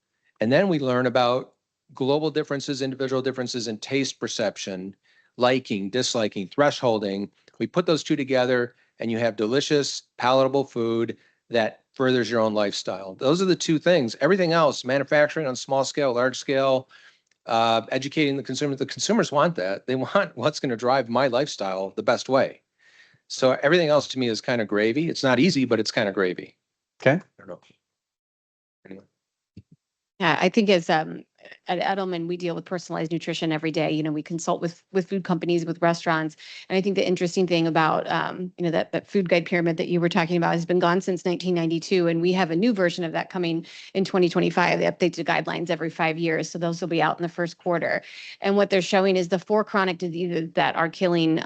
C: and then we learn about global differences, individual differences in taste perception, liking, disliking, thresholding, we put those two together and you have delicious, palatable food that furthers your own lifestyle. Those are the two things. Everything else, manufacturing on small scale, large scale, educating the consumers want that. They want what's going to drive my lifestyle the best way. So everything else to me is kind of gravy. It's not easy, but it's kind of gravy.
A: Okay.
C: I don't know. Anyway.
B: Yeah, I think as at Edelman, we deal with personalized nutrition every day. You know, we consult with food companies, with restaurants, and I think the interesting thing about that food guide pyramid that you were talking about has been gone since 1992, and we have a new version of that coming in 2025. They update the guidelines every 5 years, so those will be out in the first quarter. And what they're showing is the 4 chronic diseases that are killing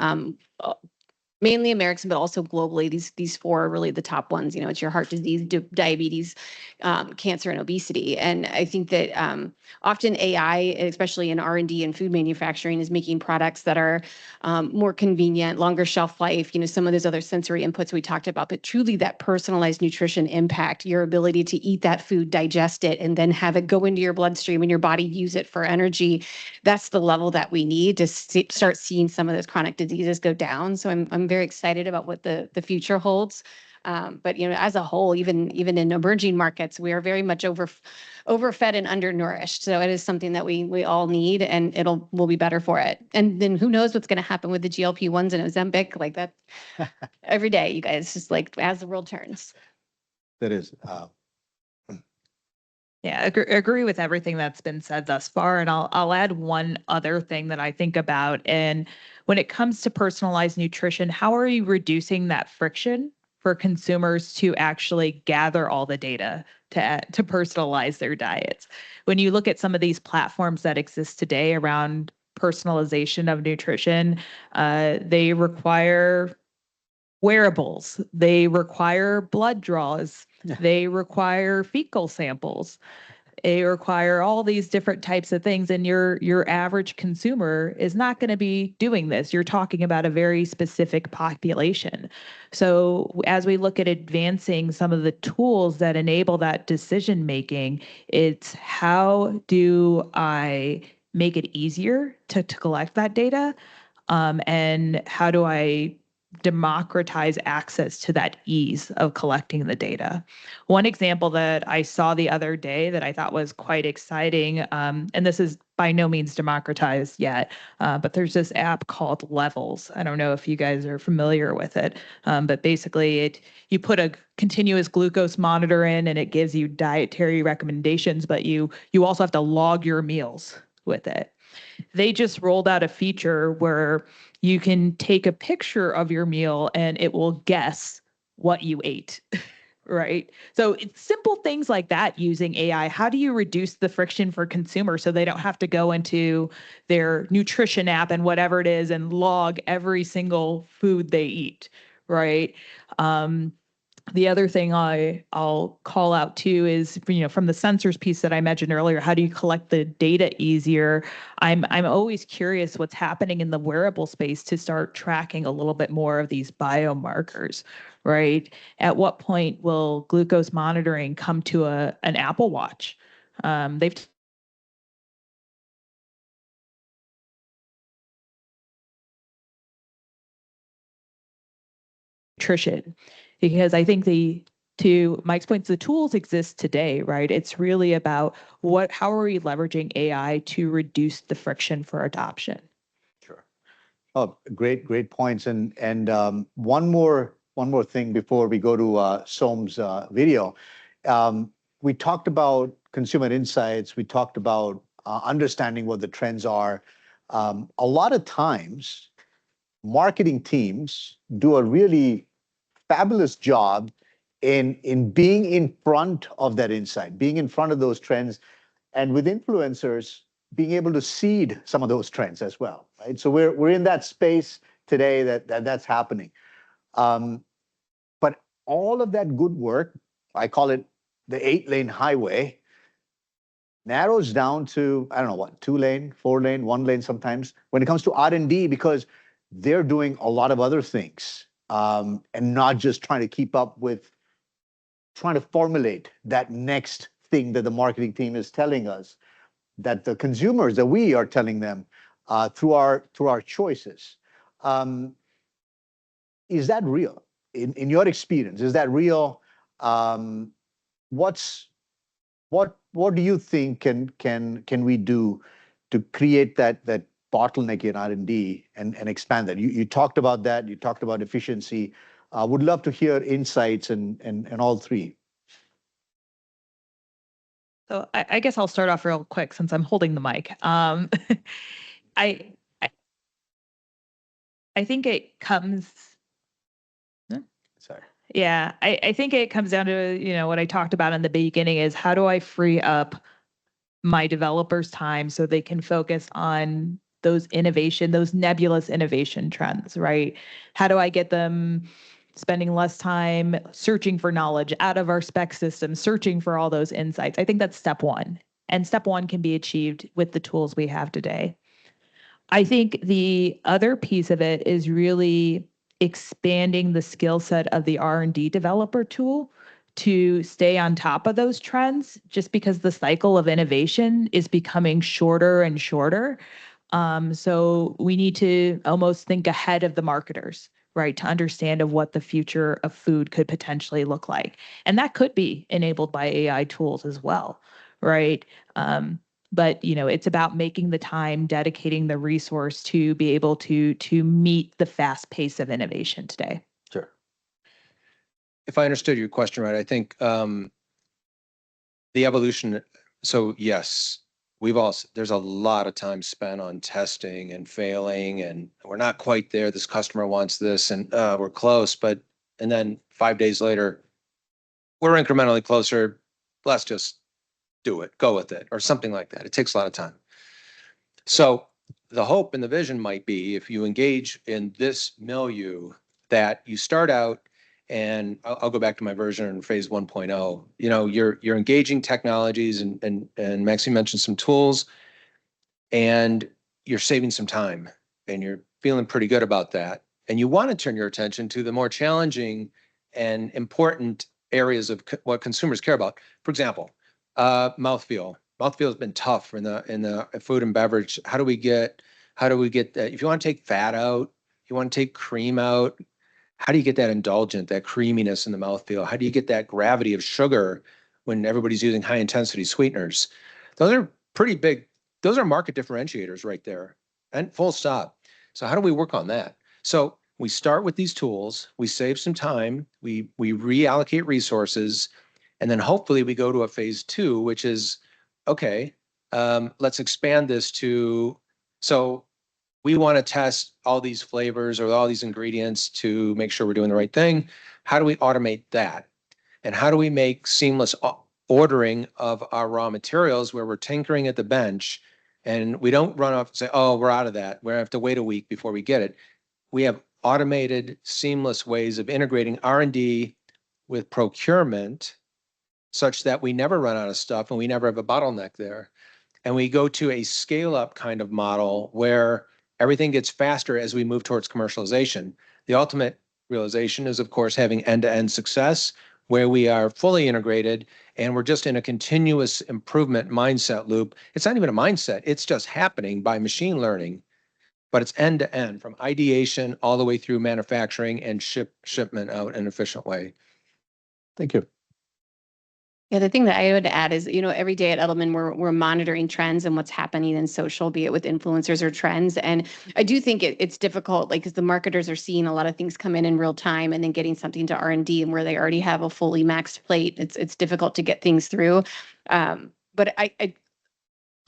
B: mainly Americans, but also globally. These 4 are really the top ones. You know, it's your heart disease, diabetes, cancer, and obesity. And I think that often AI, especially in R&D and food manufacturing, is making products that are more convenient, longer shelf life. You know, some of those other sensory inputs we talked about, but truly that personalized nutrition impact, your ability to eat that food, digest it, and then have it go into your bloodstream and your body use it for energy. That's the level that we need to start seeing some of those chronic diseases go down. So I'm very excited about what the future holds. But you know, as a whole, even in emerging markets, we are very much overfed and undernourished. So it is something that we all need, and we'll be better for it. And then who knows what's going to happen with the GLP-1s and Ozempic, like that every day, you guys, just like as the world turns.
A: That is.
D: Yeah, agree with everything that's been said thus far. And I'll add one other thing that I think about. And when it comes to personalized nutrition, how are you reducing that friction for consumers to actually gather all the data to personalize their diets? When you look at some of these platforms that exist today around personalization of nutrition, they require wearables, they require blood draws, they require fecal samples, they require all these different types of things. And your average consumer is not going to be doing this. You're talking about a very specific population. So as we look at advancing some of the tools that enable that decision making, it's how do I make it easier to collect that data? And how do I democratize access to that ease of collecting the data? One example that I saw the other day that I thought was quite exciting, and this is by no means democratized yet, but there's this app called Levels. I don't know if you guys are familiar with it, but basically you put a continuous glucose monitor in and it gives you dietary recommendations, but you also have to log your meals with it. They just rolled out a feature where you can take a picture of your meal and it will guess what you ate, right? So it's simple things like that using AI. How do you reduce the friction for consumers so they don't have to go into their nutrition app and whatever it is and log every single food they eat, right? The other thing I'll call out too is, from the sensors piece that I mentioned earlier, how do you collect the data easier? I'm always curious what's happening in the wearable space to start tracking a little bit more of these biomarkers, right? At what point will glucose monitoring come to an Apple Watch? They've nutrition, because I think to Mike's points, the tools exist today, right? It's really about how are we leveraging AI to reduce the friction for adoption?
A: Sure. Oh, great points. And one more thing before we go to Som's video. We talked about consumer insights. We talked about understanding what the trends are. A lot of times, marketing teams do a really fabulous job in being in front of that insight, being in front of those trends, and with influencers, being able to seed some of those trends as well, right? So we're in that space today that's happening. But all of that good work, I call it the 8-lane highway, narrows down to, I don't know what, 2-lane, 4-lane, 1-lane sometimes when it comes to R&D, because they're doing a lot of other things, and not just trying to keep up with trying to formulate that next thing that the marketing team is telling us, that the consumers, that we are telling them through our choices. Is that real? In your experience, is that real? What do you think can we do to create that bottleneck in R&D and expand that? You talked about that. You talked about efficiency. Would love to hear insights and all three.
D: So I guess I'll start off real quick since I'm holding the mic. I think it comes.
A: Sorry.
D: Yeah, I think it comes down to, what I talked about in the beginning is how do I free up my developers' time so they can focus on those nebulous innovation trends, right? How do I get them spending less time searching for knowledge out of our spec system, searching for all those insights? I think that's step one. And step one can be achieved with the tools we have today. I think the other piece of it is really expanding the skill set of the R&D developer tool to stay on top of those trends, just because the cycle of innovation is becoming shorter and shorter. So we need to almost think ahead of the marketers, right, to understand of what the future of food could potentially look like. And that could be enabled by AI tools as well, right? But it's about making the time, dedicating the resource to be able to meet the fast pace of innovation today.
A: Sure.
C: If I understood your question right, I think the evolution. So yes, there's a lot of time spent on testing and failing, and we're not quite there. This customer wants this, and we're close, and then 5 days later, we're incrementally closer. Let's just do it, go with it, or something like that. It takes a lot of time. So the hope and the vision might be, if you engage in this milieu, that you start out, and I'll go back to my version in phase 1.0. You're engaging technologies, and Maxine mentioned some tools, and you're saving some time, and you're feeling pretty good about that. And you want to turn your attention to the more challenging and important areas of what consumers care about. For example, mouthfeel. Mouthfeel has been tough in the food and beverage. How do we get that? If you want to take fat out, you want to take cream out, how do you get that indulgent, that creaminess in the mouthfeel? How do you get that gravity of sugar when everybody's using high intensity sweeteners? Those are pretty big. Those are market differentiators right there, and full stop. So how do we work on that? So we start with these tools, we save some time, we reallocate resources, and then hopefully we go to a phase 2, which is, okay, let's expand this to, so we want to test all these flavors or all these ingredients to make sure we're doing the right thing. How do we automate that? And how do we make seamless ordering of our raw materials where we're tinkering at the bench and we don't run off and say, oh, we're out of that. We have to wait a week before we get it. We have automated, seamless ways of integrating R&D with procurement such that we never run out of stuff and we never have a bottleneck there. And we go to a scale-up kind of model where everything gets faster as we move towards commercialization. The ultimate realization is, of course, having end-to-end success where we are fully integrated and we're just in a continuous improvement mindset loop. It's not even a mindset, it's just happening by machine learning, but it's end-to-end from ideation all the way through manufacturing and shipment out in an efficient way.
A: Thank you.
B: Yeah, the thing that I would add is, every day at Edelman, we're monitoring trends and what's happening in social, be it with influencers or trends. And I do think it's difficult, like, because the marketers are seeing a lot of things come in real time and then getting something to R&D and where they already have a fully maxed plate. It's difficult to get things through. But I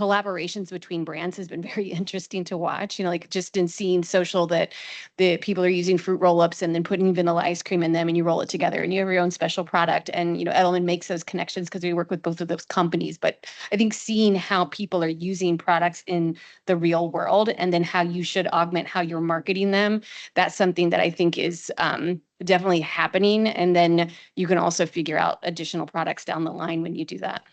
B: collaborations between brands has been very interesting to watch, like just in seeing social that the people are using fruit roll-ups and then putting vanilla ice cream in them and you roll it together and you have your own special product. And, Edelman makes those connections because we work with both of those companies. But I think seeing how people are using products in the real world and then how you should augment how you're marketing them, that's something that I think is definitely happening. And then you can also figure out additional products down the line when you do that.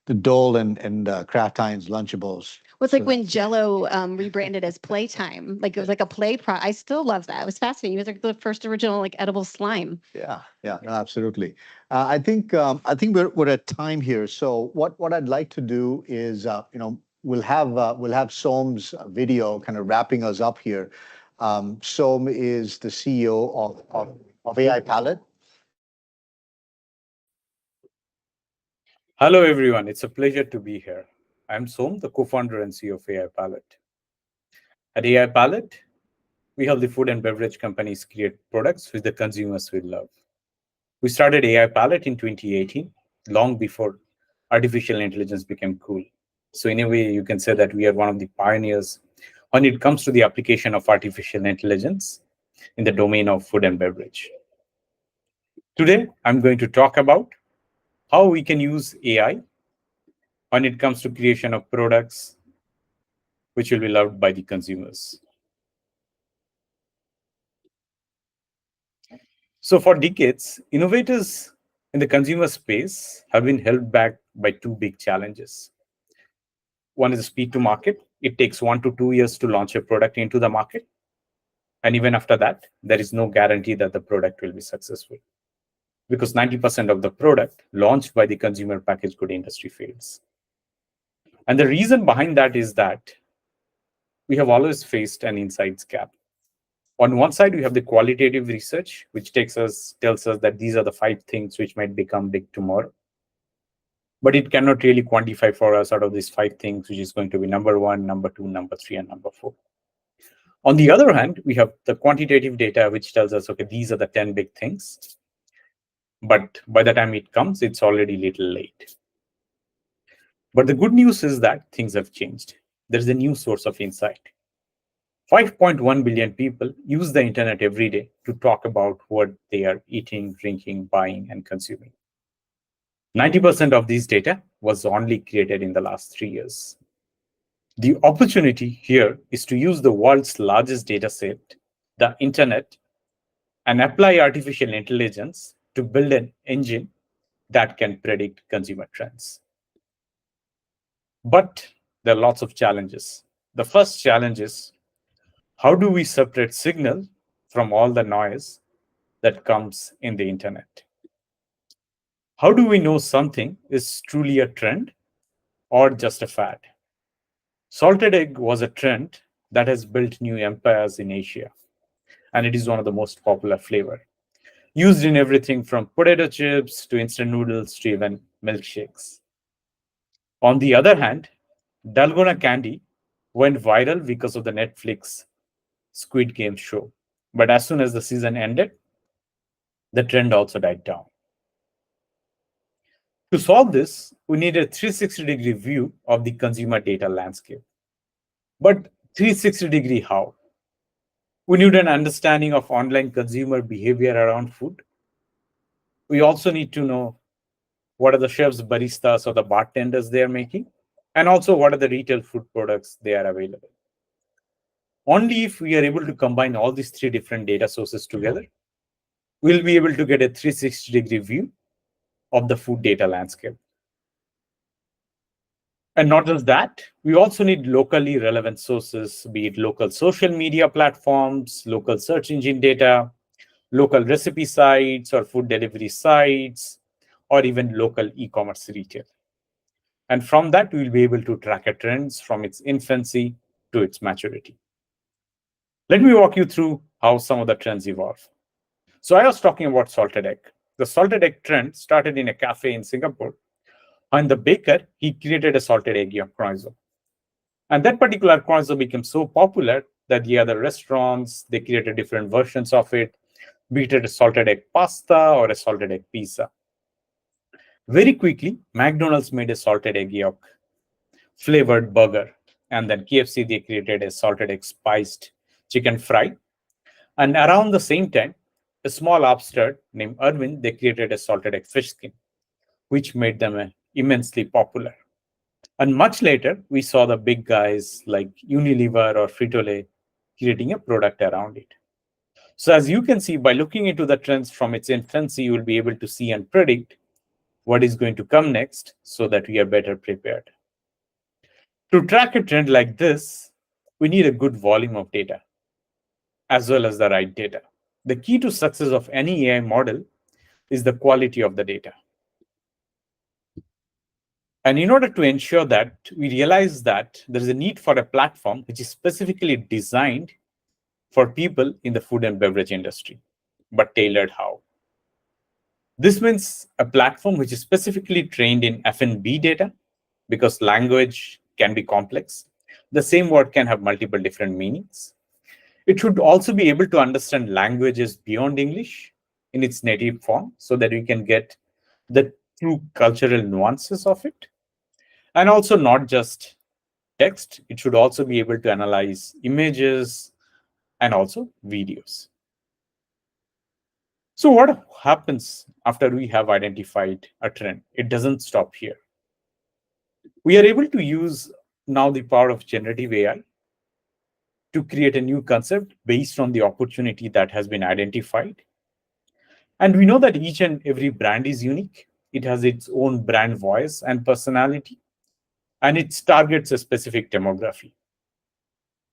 A: The Dole and Kraft Heinz Lunchables.
B: Well, it's like when Jell-O rebranded as Playtime. Like it was like a play I still love that. It was fascinating. It was like the first original like edible slime.
A: Yeah, no, absolutely. I think we're at time here. So what I'd like to do is we'll have Som's video kind of wrapping us up here. Som is the CEO of AI Palette.
E: Hello, everyone. It's a pleasure to be here. I'm Som, the co-founder and CEO of AI Palette. At AI Palette, we help the food and beverage companies create products which the consumers will love. We started AI Palette in 2018, long before artificial intelligence became cool. So in a way, you can say that we are one of the pioneers when it comes to the application of artificial intelligence in the domain of food and beverage. Today, I'm going to talk about how we can use AI when it comes to creation of products which will be loved by the consumers. So for decades, innovators in the consumer space have been held back by two big challenges. One is the speed to market. It takes 1 to 2 years to launch a product into the market. And even after that, there is no guarantee that the product will be successful, because 90% of the product launched by the consumer packaged good industry fails. And the reason behind that is that we have always faced an insights gap. On one side, we have the qualitative research, which tells us that these are the 5 things which might become big tomorrow. But it cannot really quantify for us out of these 5 things, which is going to be number 1, number 2, number 3, and number 4. On the other hand, we have the quantitative data, which tells us, okay, these are the 10 big things. But by the time it comes, it's already a little late. But the good news is that things have changed. There's a new source of insight. 5.1 billion people use the internet every day to talk about what they are eating, drinking, buying, and consuming. 90% of these data was only created in the last 3 years. The opportunity here is to use the world's largest data set, the internet, and apply artificial intelligence to build an engine that can predict consumer trends. But there are lots of challenges. The first challenge is, how do we separate signal from all the noise that comes in the internet? How do we know something is truly a trend or just a fad? Salted egg was a trend that has built new empires in Asia, and it is one of the most popular flavor, used in everything from potato chips to instant noodles to even milkshakes. On the other hand, Dalgona candy went viral because of the Netflix Squid Game show. But as soon as the season ended, the trend also died down. To solve this, we need a 360-degree view of the consumer data landscape. But 360-degree how? We need an understanding of online consumer behavior around food. We also need to know what are the chefs, baristas, or the bartenders they are making, and also what are the retail food products they are available. Only if we are able to combine all these three different data sources together, we'll be able to get a 360-degree view of the food data landscape. And not just that, we also need locally relevant sources, be it local social media platforms, local search engine data, local recipe sites or food delivery sites, or even local e-commerce retail. And from that, we'll be able to track a trends from its infancy to its maturity. Let me walk you through how some of the trends evolve. So I was talking about salted egg. The salted egg trend started in a cafe in Singapore. And the baker, he created a salted egg croissant. And that particular croissant became so popular that the other restaurants, they created different versions of it, be it a salted egg pasta or a salted egg pizza. Very quickly, McDonald's made a salted egg yolk flavored burger. And then KFC, they created a salted egg spiced chicken fry. And around the same time, a small upstart named Irwin, they created a salted egg fish skin, which made them immensely popular. And much later, we saw the big guys like Unilever or Frito-Lay creating a product around it. So as you can see, by looking into the trends from its infancy, you will be able to see and predict what is going to come next so that we are better prepared. To track a trend like this, we need a good volume of data, as well as the right data. The key to success of any AI model is the quality of the data. And in order to ensure that, we realize that there is a need for a platform which is specifically designed for people in the food and beverage industry, but tailored how? This means a platform which is specifically trained in F&B data, because language can be complex. The same word can have multiple different meanings. It should also be able to understand languages beyond English in its native form so that we can get the true cultural nuances of it. And also not just text, it should also be able to analyze images and also videos. So what happens after we have identified a trend? It doesn't stop here. We are able to use now the power of generative AI to create a new concept based on the opportunity that has been identified. And we know that each and every brand is unique. It has its own brand voice and personality, and it targets a specific demography.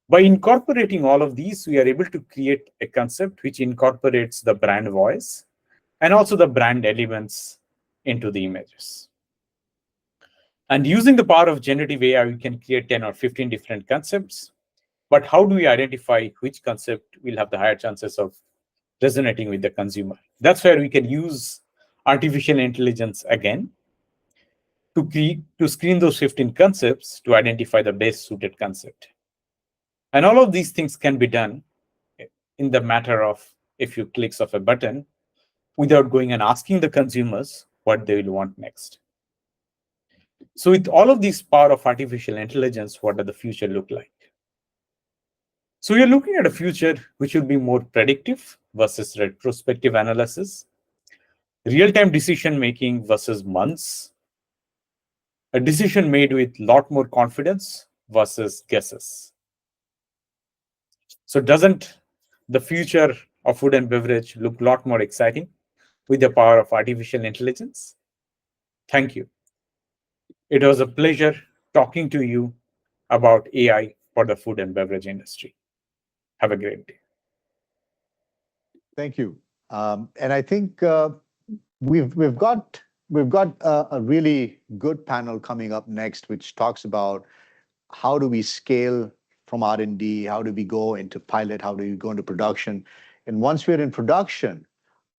E: By incorporating all of these, we are able to create a concept which incorporates the brand voice and also the brand elements into the images. And using the power of generative AI, we can create 10 or 15 different concepts. But how do we identify which concept will have the higher chances of resonating with the consumer? That's where we can use artificial intelligence again to screen those 15 concepts to identify the best suited concept. And all of these things can be done in the matter of a few clicks of a button without going and asking the consumers what they will want next. So with all of these power of artificial intelligence, what does the future look like? So we are looking at a future which will be more predictive versus retrospective analysis, real-time decision-making versus months, a decision made with a lot more confidence versus guesses. So doesn't the future of food and beverage look a lot more exciting with the power of artificial intelligence? Thank you. It was a pleasure talking to you about AI for the food and beverage industry. Have a great day.
A: Thank you. And I think we've got a really good panel coming up next, which talks about how do we scale from R&D, how do we go into pilot, how do we go into production, and once we're in production,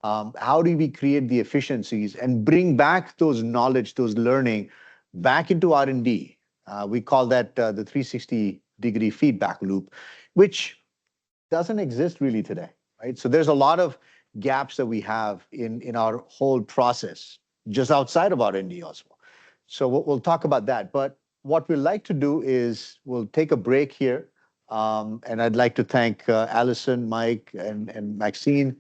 A: how do we create the efficiencies and bring back those knowledge, those learning back into R&D. We call that the 360-degree feedback loop, which doesn't exist really today, right? So there's a lot of gaps that we have in our whole process, just outside of R&D also. So we'll talk about that. But what we'd like to do is we'll take a break here. And I'd like to thank Alison, Mike, and Maxine.